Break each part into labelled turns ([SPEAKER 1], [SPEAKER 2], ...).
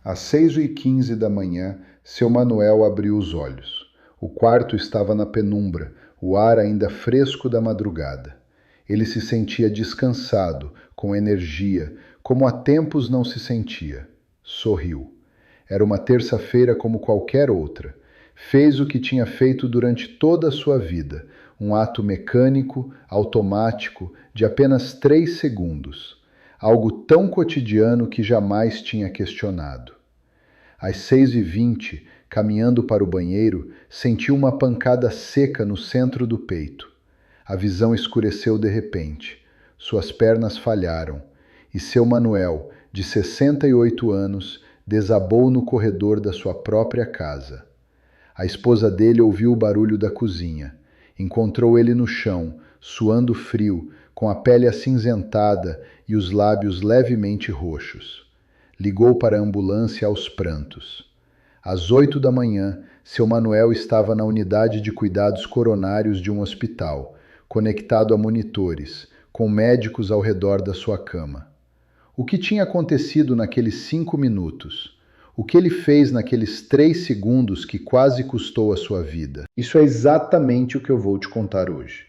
[SPEAKER 1] Às 6h15 da manhã, seu Manuel abriu os olhos. O quarto estava na penumbra, o ar ainda fresco da madrugada. Ele se sentia descansado, com energia, como há tempos não se sentia. Sorriu. Era uma terça-feira como qualquer outra. Fez o que tinha feito durante toda a sua vida, um ato mecânico, automático, de apenas 3 segundos. Algo tão cotidiano que jamais tinha questionado. Às 6h20, caminhando para o banheiro, sentiu uma pancada seca no centro do peito. A visão escureceu de repente. Suas pernas falharam. E seu Manuel, de 68 anos, desabou no corredor da sua própria casa. A esposa dele ouviu o barulho da cozinha. Encontrou ele no chão, suando frio, com a pele acinzentada e os lábios levemente roxos. Ligou para a ambulância aos prantos. Às 8 da manhã, seu Manuel estava na unidade de cuidados coronários de um hospital, conectado a monitores, com médicos ao redor da sua cama. O que tinha acontecido naqueles 5 minutos? O que ele fez naqueles 3 segundos que quase custou a sua vida? Isso é exatamente o que eu vou te contar hoje.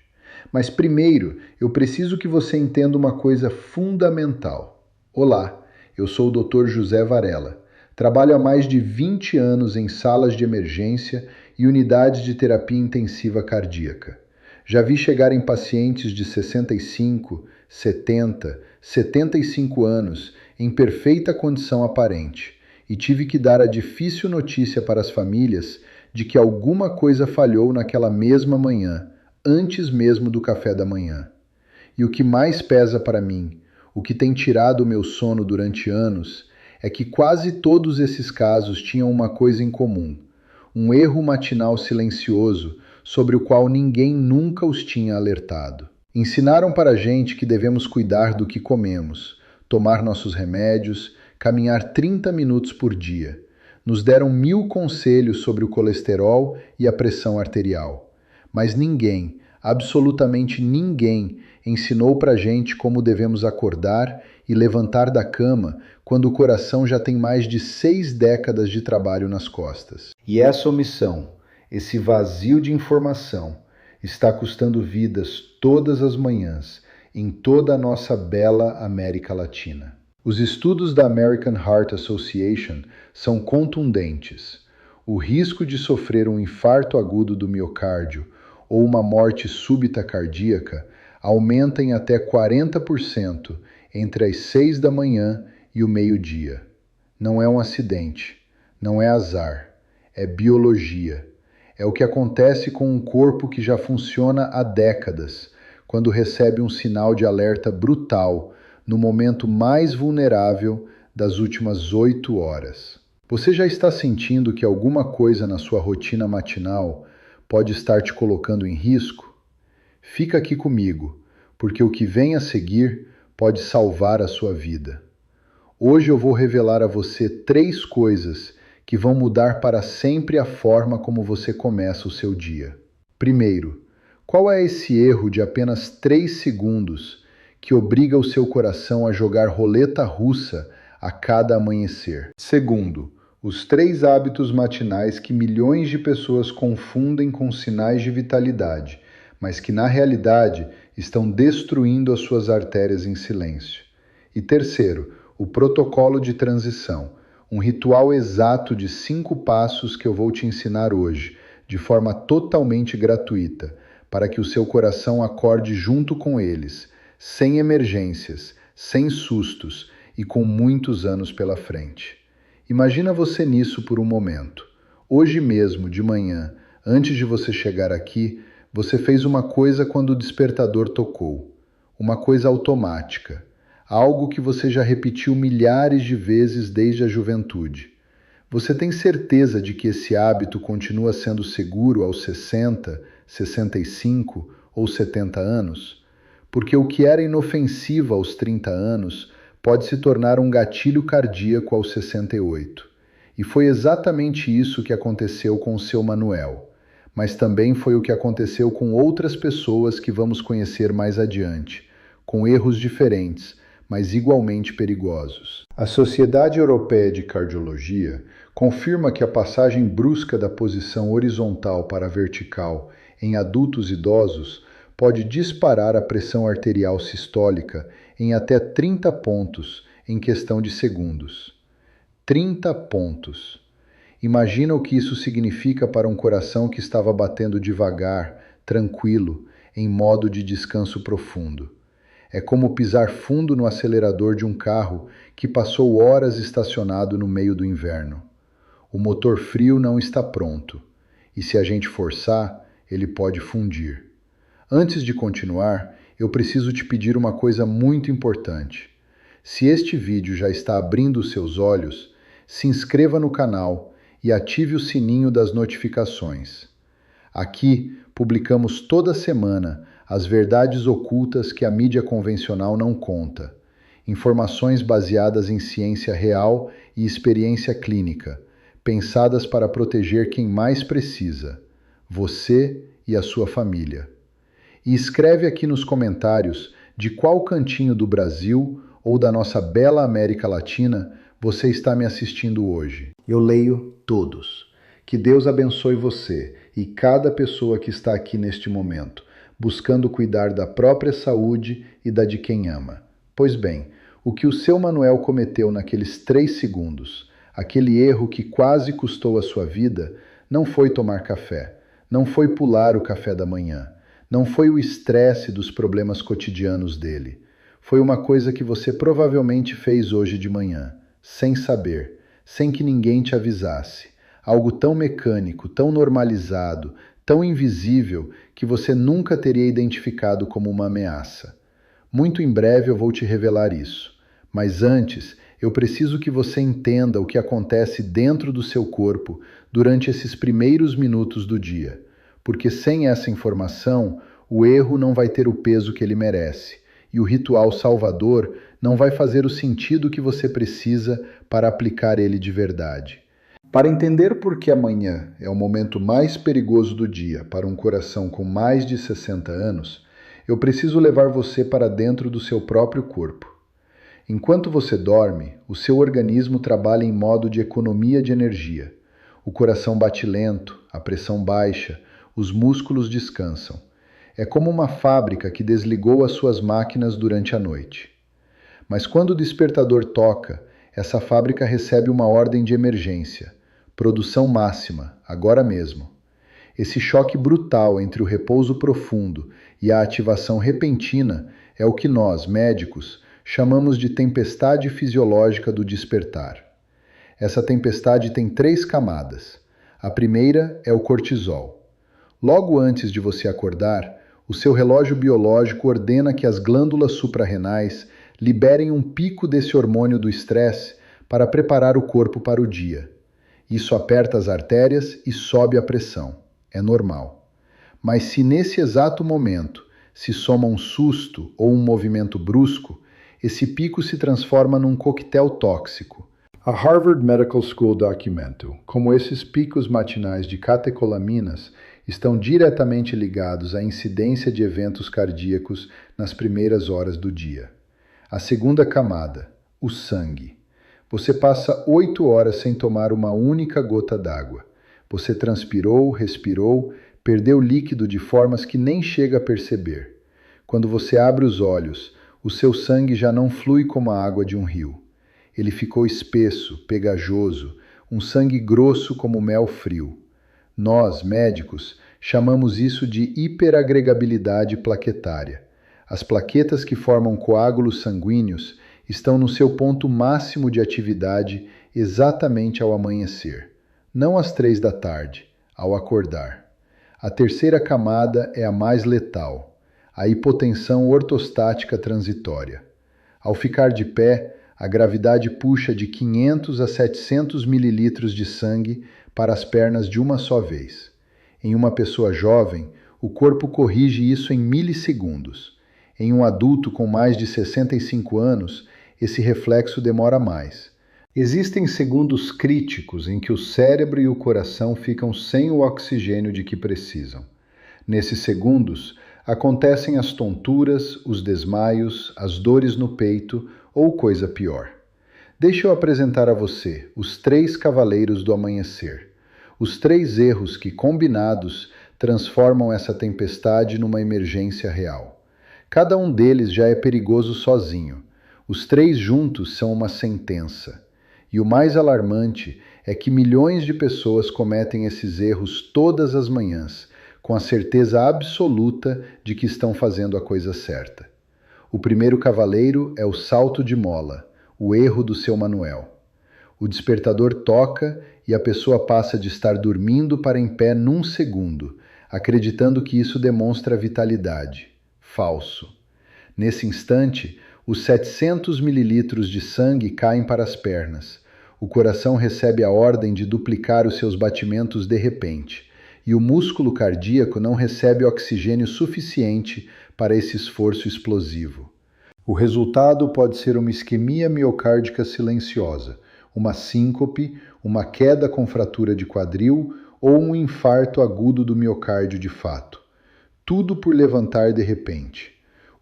[SPEAKER 1] Mas primeiro, eu preciso que você entenda uma coisa fundamental. Olá, eu sou o Dr. José Varela. Trabalho há mais de 20 anos em salas de emergência e unidades de terapia intensiva cardíaca. Já vi chegarem pacientes de 65, 70, 75 anos em perfeita condição aparente e tive que dar a difícil notícia para as famílias de que alguma coisa falhou naquela mesma manhã, antes mesmo do café da manhã. E o que mais pesa para mim, o que tem tirado o meu sono durante anos, é que quase todos esses casos tinham uma coisa em comum: um erro matinal silencioso sobre o qual ninguém nunca os tinha alertado. Ensinaram para a gente que devemos cuidar do que comemos, tomar nossos remédios, caminhar 30 minutos por dia. Nos deram 1000 conselhos sobre o colesterol e a pressão arterial. Mas ninguém, absolutamente ninguém, ensinou pra gente como devemos acordar e levantar da cama quando o coração já tem mais de 6 décadas de trabalho nas costas. E essa omissão, esse vazio de informação, está custando vidas todas as manhãs em toda a nossa bela América Latina. Os estudos da American Heart Association são contundentes. O risco de sofrer um infarto agudo do miocárdio ou uma morte súbita cardíaca aumenta em até 40% entre as 6 da manhã e o meio-dia. Não é um acidente, não é azar, é biologia. É o que acontece com um corpo que já funciona há décadas, quando recebe um sinal de alerta brutal no momento mais vulnerável das últimas 8 horas. Você já está sentindo que alguma coisa na sua rotina matinal pode estar te colocando em risco? Fica aqui comigo, porque o que vem a seguir pode salvar a sua vida. Hoje eu vou revelar a você 3 coisas que vão mudar para sempre a forma como você começa o seu dia. Primeiro, qual é esse erro de apenas 3 segundos que obriga o seu coração a jogar roleta russa a cada amanhecer? Segundo, os 3 hábitos matinais que milhões de pessoas confundem com sinais de vitalidade, mas que na realidade estão destruindo as suas artérias em silêncio. E terceiro, o protocolo de transição, um ritual exato de 5 passos que eu vou te ensinar hoje, de forma totalmente gratuita, para que o seu coração acorde junto com eles, sem emergências, sem sustos e com muitos anos pela frente. Imagina você nisso por um momento. Hoje mesmo, de manhã, antes de você chegar aqui, você fez uma coisa quando o despertador tocou. Uma coisa automática. Algo que você já repetiu milhares de vezes desde a juventude. Você tem certeza de que esse hábito continua sendo seguro aos 60, 65 ou 70 anos? Porque o que era inofensivo aos 30 anos pode se tornar um gatilho cardíaco aos 68. E foi exatamente isso que aconteceu com o seu Manuel. Mas também foi o que aconteceu com outras pessoas que vamos conhecer mais adiante, com erros diferentes, mas igualmente perigosos. A Sociedade Europeia de Cardiologia confirma que a passagem brusca da posição horizontal para a vertical em adultos idosos pode disparar a pressão arterial sistólica em até 30 pontos em questão de segundos. 30 pontos. Imagina o que isso significa para um coração que estava batendo devagar, tranquilo, em modo de descanso profundo. É como pisar fundo no acelerador de um carro que passou horas estacionado no meio do inverno. O motor frio não está pronto, e se a gente forçar, ele pode fundir. Antes de continuar, eu preciso te pedir uma coisa muito importante. Se este vídeo já está abrindo os seus olhos, se inscreva no canal e ative o sininho das notificações. Aqui publicamos toda semana as verdades ocultas que a mídia convencional não conta. Informações baseadas em ciência real e experiência clínica, pensadas para proteger quem mais precisa, você e a sua família. E escreve aqui nos comentários de qual cantinho do Brasil ou da nossa bela América Latina você está me assistindo hoje. Eu leio todos. Que Deus abençoe você e cada pessoa que está aqui neste momento, buscando cuidar da própria saúde e da de quem ama. Pois bem, o que o seu Manuel cometeu naqueles 3 segundos, aquele erro que quase custou a sua vida, não foi tomar café, não foi pular o café da manhã, não foi o estresse dos problemas cotidianos dele. Foi uma coisa que você provavelmente fez hoje de manhã, sem saber, sem que ninguém te avisasse. Algo tão mecânico, tão normalizado, tão invisível, que você nunca teria identificado como uma ameaça. Muito em breve eu vou te revelar isso. Mas antes, eu preciso que você entenda o que acontece dentro do seu corpo durante esses primeiros minutos do dia. Porque sem essa informação, o erro não vai ter o peso que ele merece. E o ritual salvador não vai fazer o sentido que você precisa para aplicar ele de verdade. Para entender por que amanhã é o momento mais perigoso do dia para um coração com mais de 60 anos, eu preciso levar você para dentro do seu próprio corpo. Enquanto você dorme, o seu organismo trabalha em modo de economia de energia. O coração bate lento, a pressão baixa, os músculos descansam. É como uma fábrica que desligou as suas máquinas durante a noite. Mas quando o despertador toca, essa fábrica recebe uma ordem de emergência. Produção máxima, agora mesmo. Esse choque brutal entre o repouso profundo e a ativação repentina é o que nós, médicos, chamamos de tempestade fisiológica do despertar. Essa tempestade tem 3 camadas. A primeira é o cortisol. Logo antes de você acordar, o seu relógio biológico ordena que as glândulas suprarrenais liberem um pico desse hormônio do estresse para preparar o corpo para o dia. Isso aperta as artérias e sobe a pressão. É normal. Mas se nesse exato momento se soma um susto ou um movimento brusco, esse pico se transforma num coquetel tóxico. A Harvard Medical School documentou como esses picos matinais de catecolaminas estão diretamente ligados à incidência de eventos cardíacos nas primeiras horas do dia. A segunda camada, o sangue. Você passa 8 horas sem tomar uma única gota d'água. Você transpirou, respirou, perdeu líquido de formas que nem chega a perceber. Quando você abre os olhos, o seu sangue já não flui como a água de um rio. Ele ficou espesso, pegajoso, um sangue grosso como mel frio. Nós, médicos, chamamos isso de hiperagregabilidade plaquetária. As plaquetas que formam coágulos sanguíneos estão no seu ponto máximo de atividade exatamente ao amanhecer, não às 3 da tarde, ao acordar. A terceira camada é a mais letal, a hipotensão ortostática transitória. Ao ficar de pé, a gravidade puxa de 500 a 700 mililitros de sangue para as pernas de uma só vez. Em uma pessoa jovem, o corpo corrige isso em milissegundos. Em um adulto com mais de 65 anos, esse reflexo demora mais. Existem segundos críticos em que o cérebro e o coração ficam sem o oxigênio de que precisam. Nesses segundos, acontecem as tonturas, os desmaios, as dores no peito, ou coisa pior. Deixe eu apresentar a você os 3 cavaleiros do amanhecer. Os 3 erros que, combinados, transformam essa tempestade numa emergência real. Cada um deles já é perigoso sozinho. Os 3 juntos são uma sentença. E o mais alarmante é que milhões de pessoas cometem esses erros todas as manhãs, com a certeza absoluta de que estão fazendo a coisa certa. O primeiro cavaleiro é o salto de mola, o erro do seu Manuel. O despertador toca e a pessoa passa de estar dormindo para em pé num segundo, acreditando que isso demonstra vitalidade. Falso. Nesse instante, os 700 mililitros de sangue caem para as pernas. O coração recebe a ordem de duplicar os seus batimentos de repente, e o músculo cardíaco não recebe oxigênio suficiente para esse esforço explosivo. O resultado pode ser uma isquemia miocárdica silenciosa, uma síncope, uma queda com fratura de quadril ou um infarto agudo do miocárdio de fato. Tudo por levantar de repente.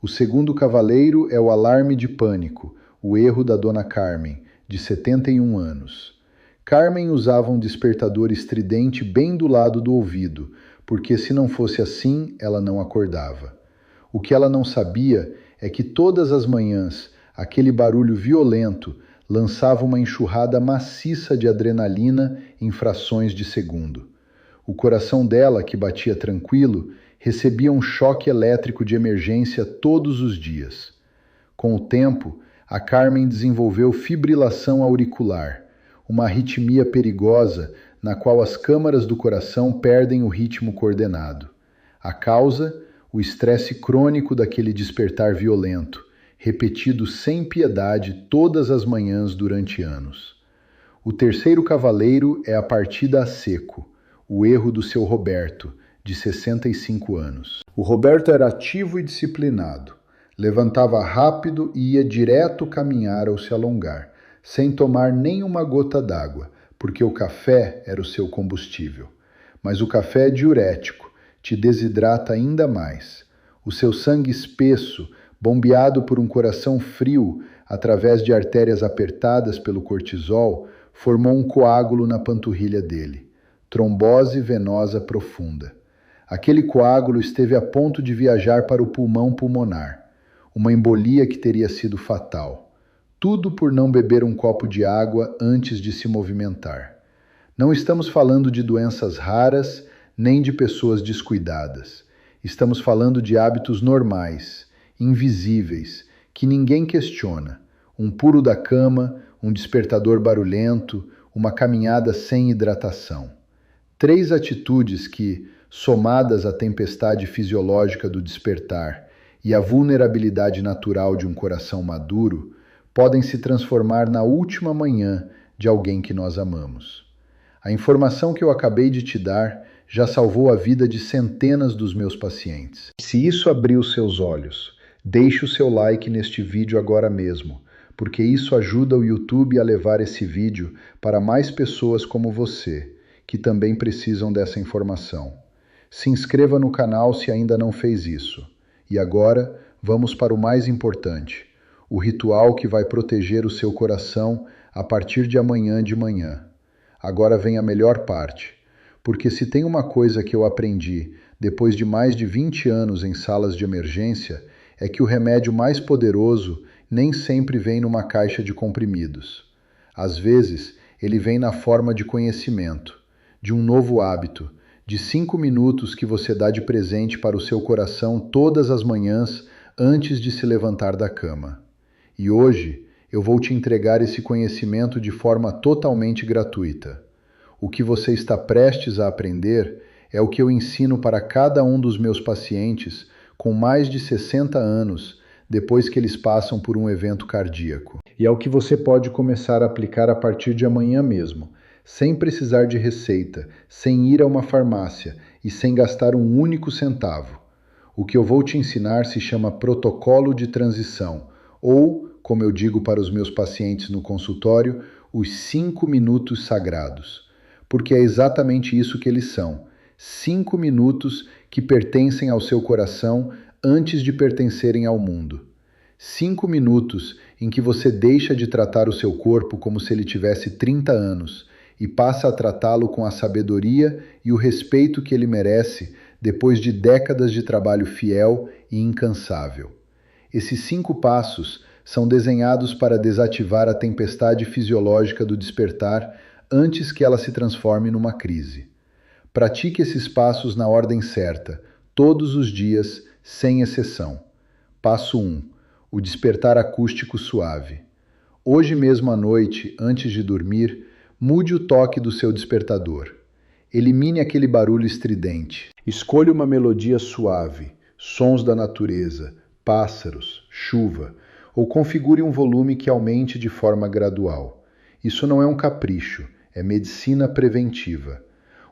[SPEAKER 1] O segundo cavaleiro é o alarme de pânico, o erro da dona Carmen, de 71 anos. Carmen usava um despertador estridente bem do lado do ouvido, porque se não fosse assim, ela não acordava. O que ela não sabia é que todas as manhãs, aquele barulho violento lançava uma enxurrada maciça de adrenalina em frações de segundo. O coração dela, que batia tranquilo, recebia um choque elétrico de emergência todos os dias. Com o tempo, a Carmen desenvolveu fibrilação auricular, uma arritmia perigosa na qual as câmaras do coração perdem o ritmo coordenado. A causa? O estresse crônico daquele despertar violento, repetido sem piedade todas as manhãs durante anos. O terceiro cavaleiro é a partida a seco, o erro do seu Roberto, de 65 anos. O Roberto era ativo e disciplinado. Levantava rápido e ia direto caminhar ou se alongar, sem tomar nenhuma gota d'água, porque o café era o seu combustível. Mas o café é diurético, te desidrata ainda mais. O seu sangue espesso, bombeado por um coração frio através de artérias apertadas pelo cortisol, formou um coágulo na panturrilha dele. Trombose venosa profunda. Aquele coágulo esteve a ponto de viajar para o pulmão pulmonar. Uma embolia que teria sido fatal. Tudo por não beber um copo de água antes de se movimentar. Não estamos falando de doenças raras, nem de pessoas descuidadas. Estamos falando de hábitos normais, invisíveis, que ninguém questiona. Um puro da cama, um despertador barulhento, uma caminhada sem hidratação. 3 atitudes que, somadas à tempestade fisiológica do despertar e à vulnerabilidade natural de um coração maduro, podem se transformar na última manhã de alguém que nós amamos. A informação que eu acabei de te dar já salvou a vida de centenas dos meus pacientes. Se isso abriu seus olhos, deixe o seu like neste vídeo agora mesmo, porque isso ajuda o YouTube a levar esse vídeo para mais pessoas como você, que também precisam dessa informação. Se inscreva no canal se ainda não fez isso. E agora, vamos para o mais importante, o ritual que vai proteger o seu coração a partir de amanhã de manhã. Agora vem a melhor parte, porque se tem uma coisa que eu aprendi depois de mais de 20 anos em salas de emergência, é que o remédio mais poderoso nem sempre vem numa caixa de comprimidos. Às vezes, ele vem na forma de conhecimento, de um novo hábito, de 5 minutos que você dá de presente para o seu coração todas as manhãs antes de se levantar da cama. E hoje eu vou te entregar esse conhecimento de forma totalmente gratuita. O que você está prestes a aprender é o que eu ensino para cada um dos meus pacientes com mais de 60 anos depois que eles passam por um evento cardíaco. E é o que você pode começar a aplicar a partir de amanhã mesmo, sem precisar de receita, sem ir a uma farmácia e sem gastar um único centavo. O que eu vou te ensinar se chama protocolo de transição, ou, como eu digo para os meus pacientes no consultório, os 5 minutos sagrados. Porque é exatamente isso que eles são, 5 minutos que pertencem ao seu coração antes de pertencerem ao mundo. 5 minutos em que você deixa de tratar o seu corpo como se ele tivesse 30 anos e passa a tratá-lo com a sabedoria e o respeito que ele merece depois de décadas de trabalho fiel e incansável. Esses 5 passos são desenhados para desativar a tempestade fisiológica do despertar antes que ela se transforme numa crise. Pratique esses passos na ordem certa, todos os dias, sem exceção. Passo 1. O despertar acústico suave. Hoje mesmo à noite, antes de dormir, mude o toque do seu despertador. Elimine aquele barulho estridente. Escolha uma melodia suave, sons da natureza, pássaros, chuva, ou configure um volume que aumente de forma gradual. Isso não é um capricho, é medicina preventiva.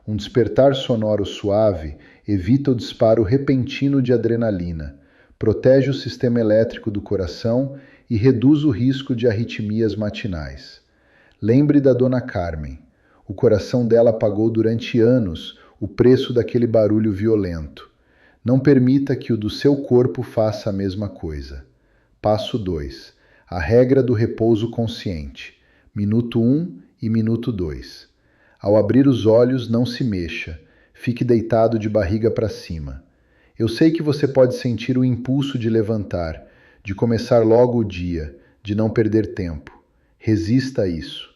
[SPEAKER 1] Um despertar sonoro suave evita o disparo repentino de adrenalina, protege o sistema elétrico do coração e reduz o risco de arritmias matinais. Lembre da Dona Carmen. O coração dela pagou durante anos o preço daquele barulho violento. Não permita que o do seu corpo faça a mesma coisa. Passo 2. A regra do repouso consciente. Minuto 1 e minuto 2. Ao abrir os olhos, não se mexa. Fique deitado de barriga para cima. Eu sei que você pode sentir o impulso de levantar, de começar logo o dia, de não perder tempo. Resista a isso.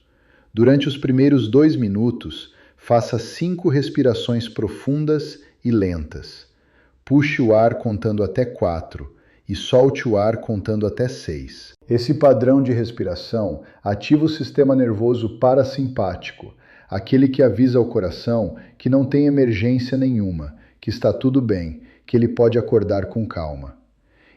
[SPEAKER 1] Durante os primeiros 2 minutos, faça 5 respirações profundas e lentas. Puxe o ar contando até 4 e solte o ar contando até 6. Esse padrão de respiração ativa o sistema nervoso parasimpático, aquele que avisa ao coração que não tem emergência nenhuma, que está tudo bem, que ele pode acordar com calma.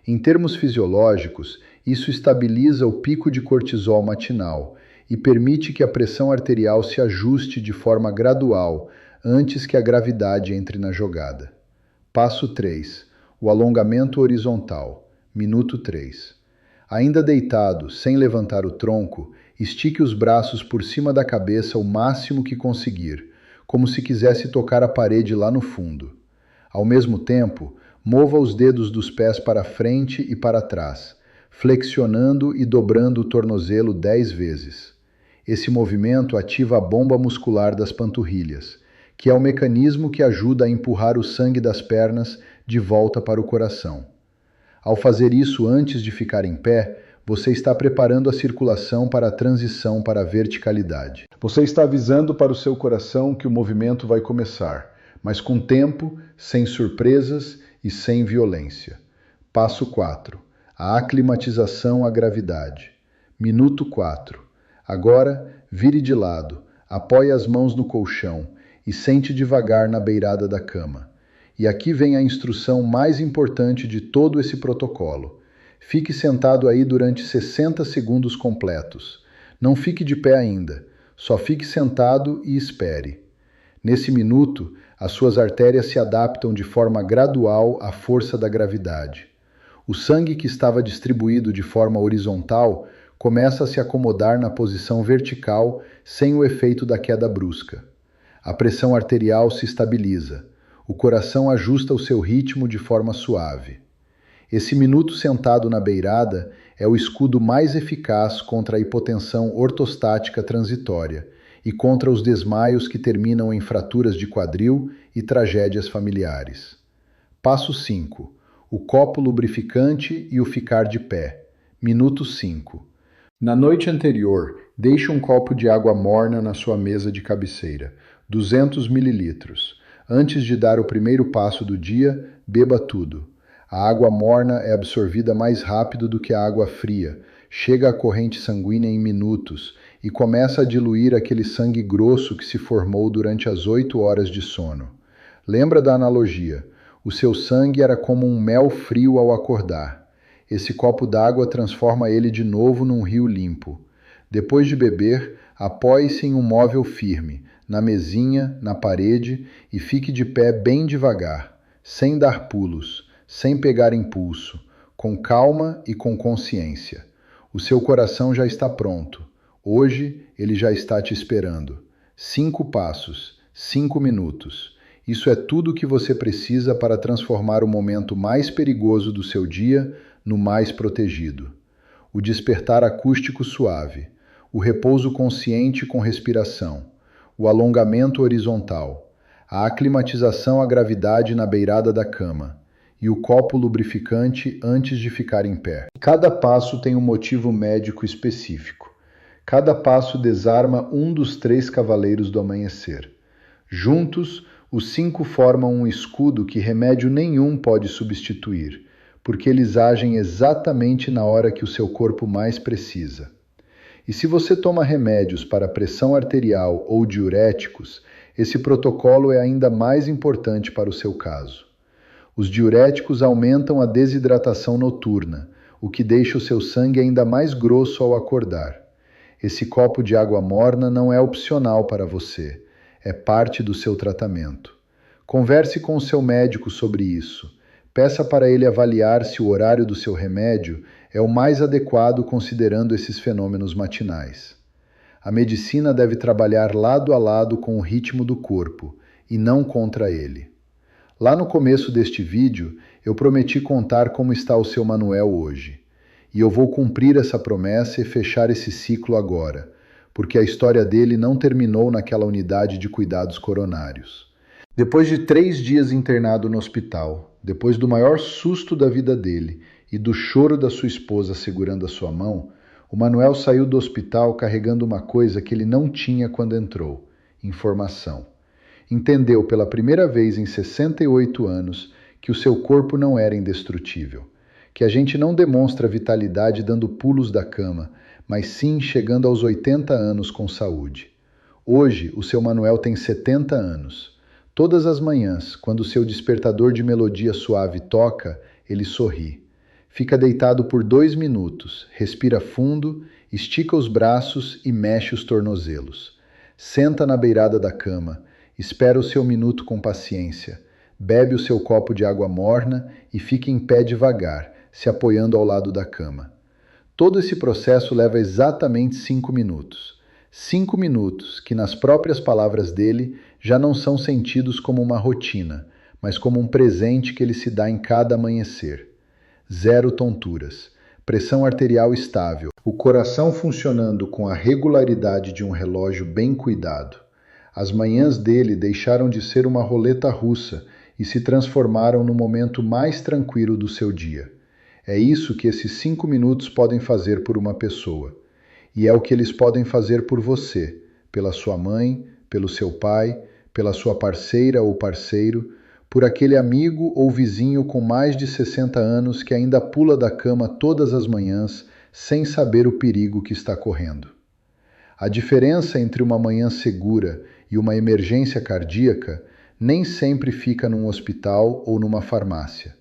[SPEAKER 1] Em termos fisiológicos, isso estabiliza o pico de cortisol matinal e permite que a pressão arterial se ajuste de forma gradual antes que a gravidade entre na jogada. Passo 3. O alongamento horizontal. Minuto 3. Ainda deitado, sem levantar o tronco, estique os braços por cima da cabeça o máximo que conseguir, como se quisesse tocar a parede lá no fundo. Ao mesmo tempo, mova os dedos dos pés para frente e para trás, flexionando e dobrando o tornozelo 10 vezes. Esse movimento ativa a bomba muscular das panturrilhas, que é o mecanismo que ajuda a empurrar o sangue das pernas de volta para o coração. Ao fazer isso antes de ficar em pé, você está preparando a circulação para a transição para a verticalidade. Você está avisando para o seu coração que o movimento vai começar, mas com tempo, sem surpresas e sem violência. Passo 4. A aclimatização à gravidade. Minuto 4. Agora, vire de lado, apoie as mãos no colchão e sente devagar na beirada da cama. E aqui vem a instrução mais importante de todo esse protocolo. Fique sentado aí durante 60 segundos completos. Não fique de pé ainda, só fique sentado e espere. Nesse minuto, as suas artérias se adaptam de forma gradual à força da gravidade. O sangue que estava distribuído de forma horizontal começa a se acomodar na posição vertical sem o efeito da queda brusca. A pressão arterial se estabiliza. O coração ajusta o seu ritmo de forma suave. Esse minuto sentado na beirada é o escudo mais eficaz contra a hipotensão ortostática transitória e contra os desmaios que terminam em fraturas de quadril e tragédias familiares. Passo 5. O copo lubrificante e o ficar de pé. Minuto 5. Na noite anterior, deixe um copo de água morna na sua mesa de cabeceira, 200 ml. Antes de dar o primeiro passo do dia, beba tudo. A água morna é absorvida mais rápido do que a água fria, chega à corrente sanguínea em minutos e começa a diluir aquele sangue grosso que se formou durante as 8 horas de sono. Lembra da analogia? O seu sangue era como um mel frio ao acordar. Esse copo d'água transforma ele de novo num rio limpo. Depois de beber, apoie-se em um móvel firme, na mesinha, na parede, e fique de pé bem devagar, sem dar pulos, sem pegar impulso, com calma e com consciência. O seu coração já está pronto. Hoje ele já está te esperando. 5 passos, 5 minutos. Isso é tudo o que você precisa para transformar o momento mais perigoso do seu dia no mais protegido. O despertar acústico suave, o repouso consciente com respiração, o alongamento horizontal, a aclimatização à gravidade na beirada da cama e o copo lubrificante antes de ficar em pé. Cada passo tem um motivo médico específico. Cada passo desarma um dos 3 cavaleiros do amanhecer. Juntos, os 5 formam um escudo que remédio nenhum pode substituir, porque eles agem exatamente na hora que o seu corpo mais precisa. E se você toma remédios para pressão arterial ou diuréticos, esse protocolo é ainda mais importante para o seu caso. Os diuréticos aumentam a desidratação noturna, o que deixa o seu sangue ainda mais grosso ao acordar. Esse copo de água morna não é opcional para você, é parte do seu tratamento. Converse com o seu médico sobre isso. Peça para ele avaliar se o horário do seu remédio é o mais adequado considerando esses fenômenos matinais. A medicina deve trabalhar lado a lado com o ritmo do corpo, e não contra ele. Lá no começo deste vídeo, eu prometi contar como está o seu Manuel hoje. E eu vou cumprir essa promessa e fechar esse ciclo agora, porque a história dele não terminou naquela unidade de cuidados coronários. Depois de 3 dias internado no hospital, depois do maior susto da vida dele e do choro da sua esposa segurando a sua mão, o Manuel saiu do hospital carregando uma coisa que ele não tinha quando entrou: informação. Entendeu pela primeira vez em 68 anos que o seu corpo não era indestrutível, que a gente não demonstra vitalidade dando pulos da cama, mas sim chegando aos 80 anos com saúde. Hoje, o seu Manuel tem 70 anos. Todas as manhãs, quando seu despertador de melodia suave toca, ele sorri. Fica deitado por 2 minutos, respira fundo, estica os braços e mexe os tornozelos. Senta na beirada da cama, espera o seu minuto com paciência, bebe o seu copo de água morna e fica em pé devagar, se apoiando ao lado da cama. Todo esse processo leva exatamente 5 minutos. 5 minutos que, nas próprias palavras dele, já não são sentidos como uma rotina, mas como um presente que ele se dá em cada amanhecer. 0 tonturas, pressão arterial estável, o coração funcionando com a regularidade de um relógio bem cuidado. As manhãs dele deixaram de ser uma roleta russa e se transformaram no momento mais tranquilo do seu dia. É isso que esses 5 minutos podem fazer por uma pessoa. E é o que eles podem fazer por você, pela sua mãe, pelo seu pai, pela sua parceira ou parceiro, por aquele amigo ou vizinho com mais de 60 anos que ainda pula da cama todas as manhãs sem saber o perigo que está correndo. A diferença entre uma manhã segura e uma emergência cardíaca nem sempre fica num hospital ou numa farmácia.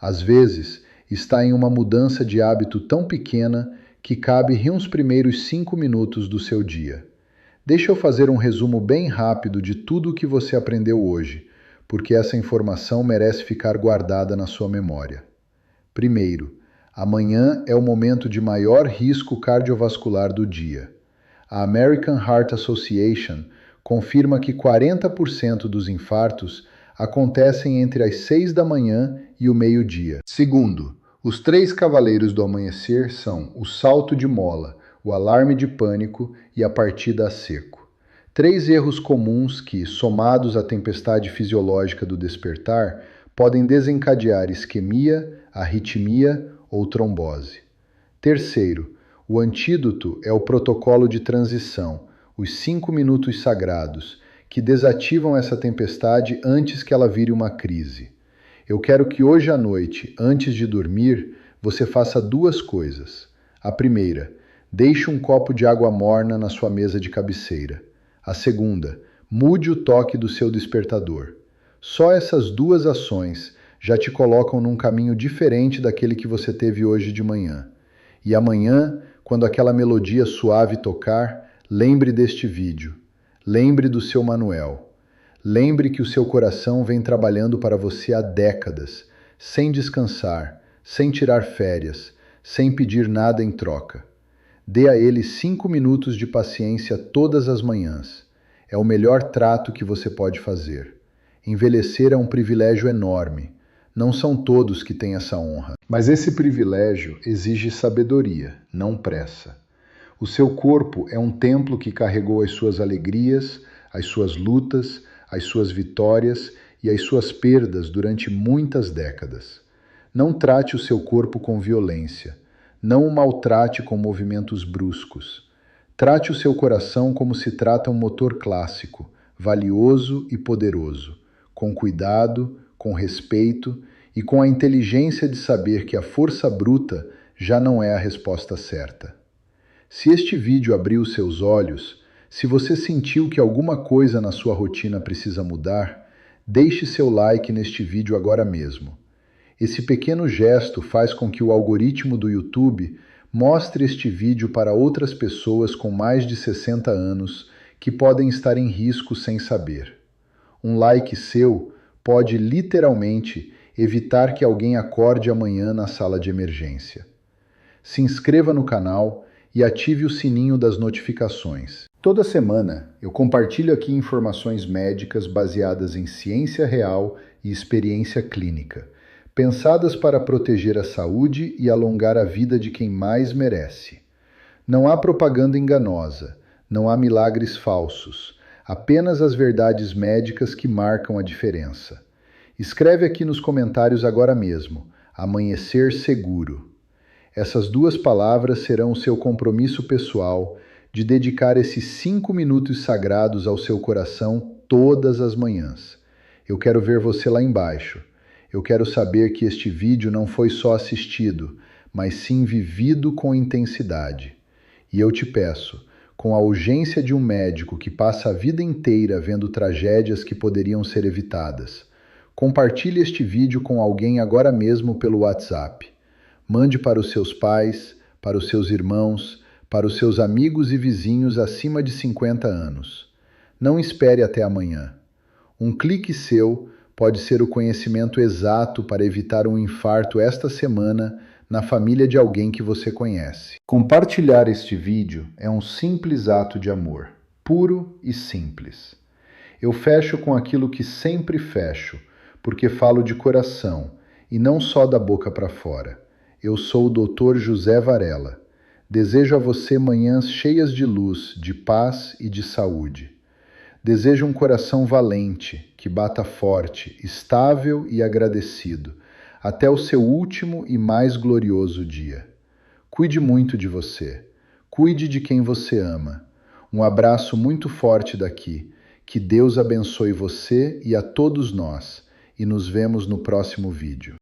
[SPEAKER 1] Às vezes, está em uma mudança de hábito tão pequena que cabe uns primeiros 5 minutos do seu dia. Deixa eu fazer um resumo bem rápido de tudo o que você aprendeu hoje, porque essa informação merece ficar guardada na sua memória. Primeiro, amanhã é o momento de maior risco cardiovascular do dia. A American Heart Association confirma que 40% dos infartos acontecem entre as 6 da manhã e o meio-dia. Segundo, os 3 cavaleiros do amanhecer são o salto de mola, o alarme de pânico e a partida a seco. 3 erros comuns que, somados à tempestade fisiológica do despertar, podem desencadear isquemia, arritmia ou trombose. Terceiro, o antídoto é o protocolo de transição, os 5 minutos sagrados, que desativam essa tempestade antes que ela vire uma crise. Eu quero que hoje à noite, antes de dormir, você faça 2 coisas. A primeira, deixe um copo de água morna na sua mesa de cabeceira. A segunda, mude o toque do seu despertador. Só essas 2 ações já te colocam num caminho diferente daquele que você teve hoje de manhã. E amanhã, quando aquela melodia suave tocar, lembre deste vídeo. Lembre do seu Manuel. Lembre que o seu coração vem trabalhando para você há décadas, sem descansar, sem tirar férias, sem pedir nada em troca. Dê a ele 5 minutos de paciência todas as manhãs. É o melhor trato que você pode fazer. Envelhecer é um privilégio enorme. Não são todos que têm essa honra. Mas esse privilégio exige sabedoria, não pressa. O seu corpo é um templo que carregou as suas alegrias, as suas lutas, as suas vitórias e as suas perdas durante muitas décadas. Não trate o seu corpo com violência. Não o maltrate com movimentos bruscos. Trate o seu coração como se trata um motor clássico, valioso e poderoso, com cuidado, com respeito e com a inteligência de saber que a força bruta já não é a resposta certa. Se este vídeo abriu seus olhos, se você sentiu que alguma coisa na sua rotina precisa mudar, deixe seu like neste vídeo agora mesmo. Esse pequeno gesto faz com que o algoritmo do YouTube mostre este vídeo para outras pessoas com mais de 60 anos que podem estar em risco sem saber. Um like seu pode literalmente evitar que alguém acorde amanhã na sala de emergência. Se inscreva no canal e ative o sininho das notificações. Toda semana eu compartilho aqui informações médicas baseadas em ciência real e experiência clínica, pensadas para proteger a saúde e alongar a vida de quem mais merece. Não há propaganda enganosa, não há milagres falsos, apenas as verdades médicas que marcam a diferença. Escreve aqui nos comentários agora mesmo, amanhecer seguro. Essas duas palavras serão o seu compromisso pessoal de dedicar esses 5 minutos sagrados ao seu coração todas as manhãs. Eu quero ver você lá embaixo. Eu quero saber que este vídeo não foi só assistido, mas sim vivido com intensidade. E eu te peço, com a urgência de um médico que passa a vida inteira vendo tragédias que poderiam ser evitadas, compartilhe este vídeo com alguém agora mesmo pelo WhatsApp. Mande para os seus pais, para os seus irmãos, para os seus amigos e vizinhos acima de 50 anos. Não espere até amanhã. Um clique seu pode ser o conhecimento exato para evitar um infarto esta semana na família de alguém que você conhece. Compartilhar este vídeo é um simples ato de amor, puro e simples. Eu fecho com aquilo que sempre fecho, porque falo de coração e não só da boca para fora. Eu sou o Dr. José Varela. Desejo a você manhãs cheias de luz, de paz e de saúde. Desejo um coração valente, que bata forte, estável e agradecido, até o seu último e mais glorioso dia. Cuide muito de você. Cuide de quem você ama. Um abraço muito forte daqui. Que Deus abençoe você e a todos nós. E nos vemos no próximo vídeo.